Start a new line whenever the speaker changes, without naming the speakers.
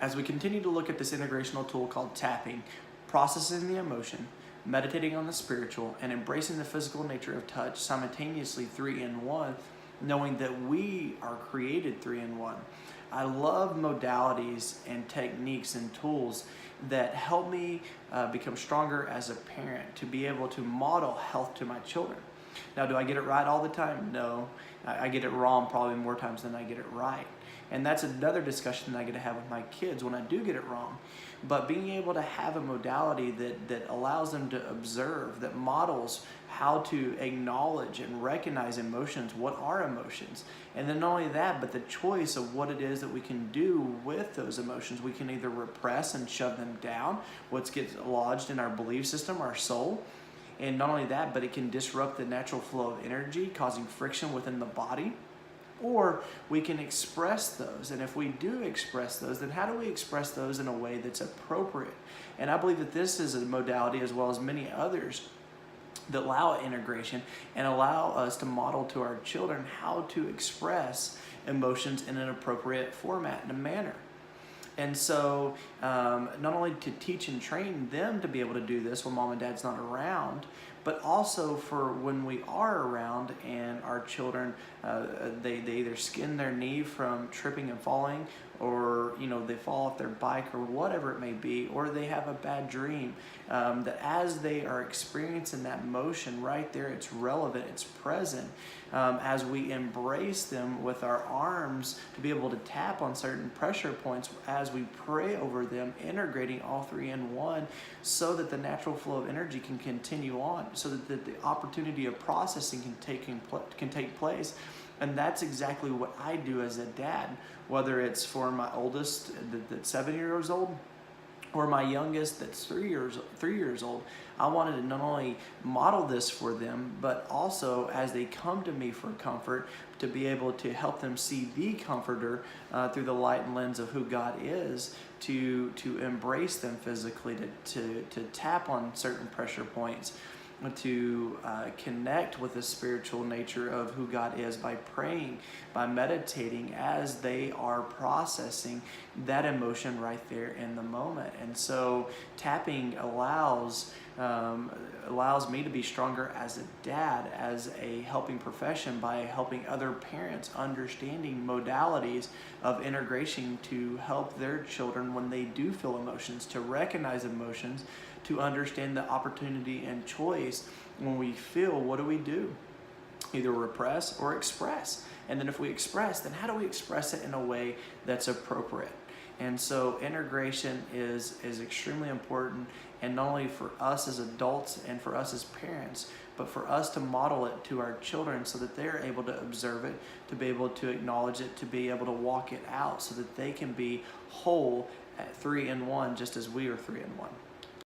As we continue to look at this integrational tool called tapping, processing the emotion, meditating on the spiritual, and embracing the physical nature of touch simultaneously, three in one, knowing that we are created three in one. I love modalities and techniques and tools that help me become stronger as a parent, to be able to model health to my children. Now, do I get it right all the time? No. I get it wrong probably more times than I get it right. And that's another discussion that I get to have with my kids when I do get it wrong. But being able to have a modality that allows them to observe, that models how to acknowledge and recognize emotions, what are emotions? And then not only that, but the choice of what it is that we can do with those emotions. We can either repress and shove them down, what gets lodged in our belief system, our soul. And not only that, but it can disrupt the natural flow of energy, causing friction within the body. Or we can express those. And if we do express those, then how do we express those in a way that's appropriate? And I believe that this is a modality, as well as many others, that allow integration and allow us to model to our children how to express emotions in an appropriate format and a manner. And so not only to teach and train them to be able to do this when mom and dad's not around, but also for when we are around and our children, they either skin their knee from tripping and falling, or they fall off their bike or whatever it may be, or they have a bad dream, that as they are experiencing that motion right there, it's relevant, it's present, as we embrace them with our arms to be able to tap on certain pressure points as we pray over them, integrating all three in one, so that the natural flow of energy can continue on, so that the opportunity of processing can take place. And that's exactly what I do as a dad, whether it's for my oldest that's 7 years old, or my youngest that's 3 years old. I wanted to not only model this for them, but also as they come to me for comfort, to be able to help them see the comforter through the light and lens of who God is, to embrace them physically, to tap on certain pressure points, to connect with the spiritual nature of who God is by praying, by meditating as they are processing that emotion right there in the moment. And so tapping allows me to be stronger as a dad, as a helping profession, by helping other parents understanding modalities of integration to help their children when they do feel emotions, to recognize emotions, to understand the opportunity and choice. When we feel, what do? Either repress or express. And then if we express, then how do we express it in a way that's appropriate? And so integration is extremely important, and not only for us as adults and for us as parents, but for us to model it to our children so that they're able to observe it, to be able to acknowledge it, to be able to walk it out, so that they can be whole at three in one, just as we are three in one.